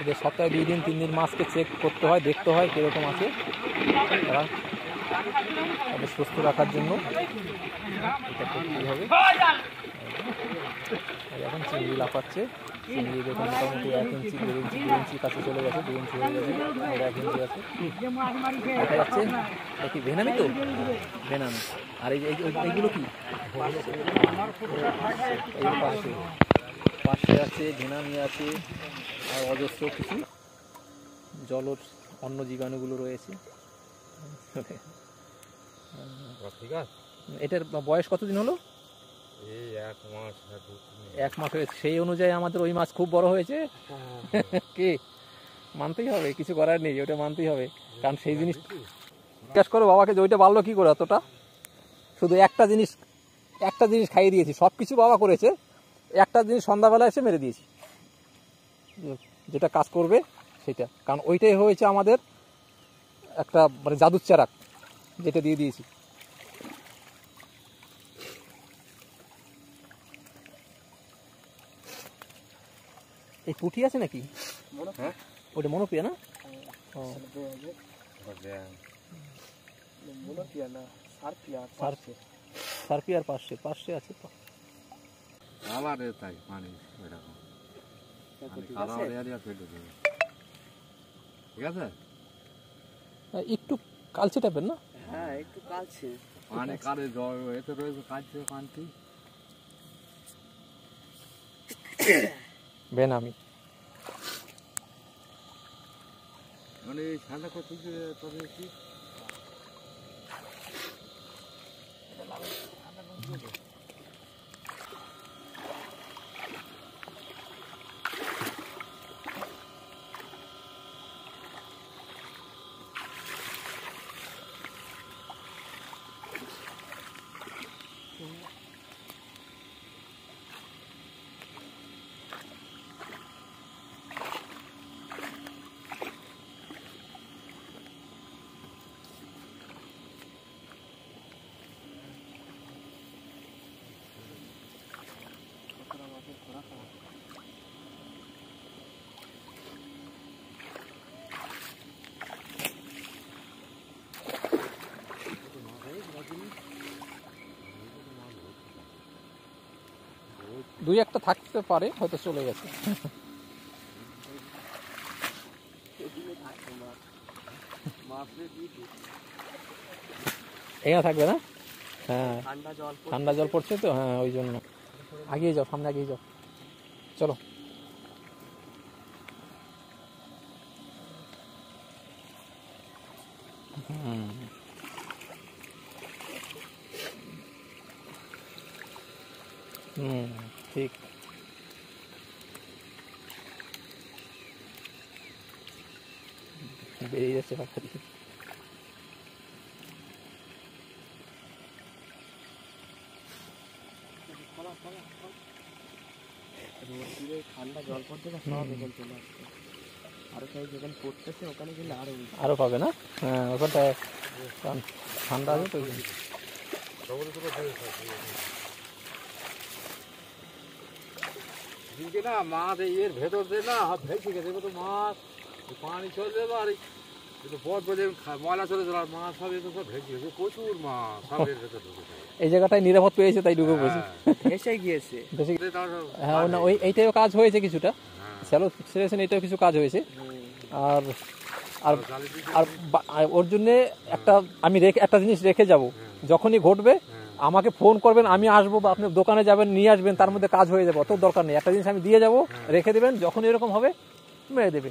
এদের সপ্তাহে 2 দিন 3 দিন মাছকে চেক করতে হয়, দেখতে হয় কীরকম আছে, তারা তাদের সুস্থ রাখার জন্য এটা করতেই হবে। এখন চিংড়ি লাফাচ্ছে, চিংড়ি দেখুন মোটামুটি 1 ইঞ্চি 1.5 ইঞ্চি 2 ইঞ্চির কাছে চলে গেছে, 2 ইঞ্চি হয়ে গেছে, আর 1 ইঞ্চি আছে দেখা যাচ্ছে। এটা কি ভেনামি? তো ভেনামি। আর এইগুলো কি পাশে পাশে আছে, ভেনামি আছে, আর অজস্র কিছু জলজ অন্য জীবাণুগুলো রয়েছে। এটার বয়স কতদিন হলো? 1 মাস হয়েছে। সেই অনুযায়ী আমাদের ওই মাছ খুব বড় হয়েছে। কি মানতেই হবে, কিছু করার নেই, ওটা মানতেই হবে। কারণ সেই জিনিস জিজ্ঞাসা করো বাবাকে যে ওইটা বাড়লো কি করে অতটা। শুধু একটা জিনিস খাইয়ে দিয়েছি, সব কিছু বাবা করেছে, একটা জিনিস সন্ধ্যাবেলা এসে মেরে দিয়েছি, যেটা কাজ করবে সেটা। কারণ ওইটাই হয়েছে আমাদের একটা মানে জাদুর চারাক, যেটা দিয়ে দিয়েছি। এই পুঁটি আছে নাকি? ওটা মনোপিয়া না? সার্পিয়ার পাশে আছে তো। একটু কালচে টাইপের না? হ্যাঁ একটু কালচে। বেনামি মানে ঠান্ডা করতে তবে কি দুই একটা থাকতে পারে, হয়তো চলে গেছে। এখানে থাকবে না? হ্যাঁ ঠান্ডা জল পড়ছে তো, হ্যাঁ ওই জন্য। আগিয়ে যাও, সামনে আগিয়ে যাও, চলো। ঠিক। বেরিয়ে যাচ্ছে পাখা দিয়ে। ঠান্ডা জল পড়তে চলে আসছে, আরো যেখানে পড়তেছে ওখানে গেলে আরো পাবে না? হ্যাঁ ওখানটায় ঠান্ডা আছে তো। না মাছ এর ভেতর দিয়ে না ভেসে গেছে তো, মাছ পানি চলে যাবে আর ময়লা চলে যাবে, আর মাছ সব সব ভেসে গেছে, প্রচুর মাছ সব এর ভেতর ঢুকেছে। এই জায়গাটায় নিরাপদ পেয়েছে তাই ঢুকে পড়েছে, ভেসে গিয়েছে। হ্যাঁ না ওই এইটাও কাজ হয়েছে কিছুটা, স্যালো সিলেকশন এটাও কিছু কাজ হয়েছে। আর আর আর ওর জন্যে আমি একটা জিনিস রেখে যাব, যখনই ঘটবে আমাকে ফোন করবেন, আমি আসবো বা আপনি দোকানে যাবেন নিয়ে আসবেন, তার মধ্যে কাজ হয়ে যাবে, অত দরকার নেই। একটা জিনিস আমি দিয়ে যাব, রেখে দেবেন, যখন এরকম হবে মেরে দেবে।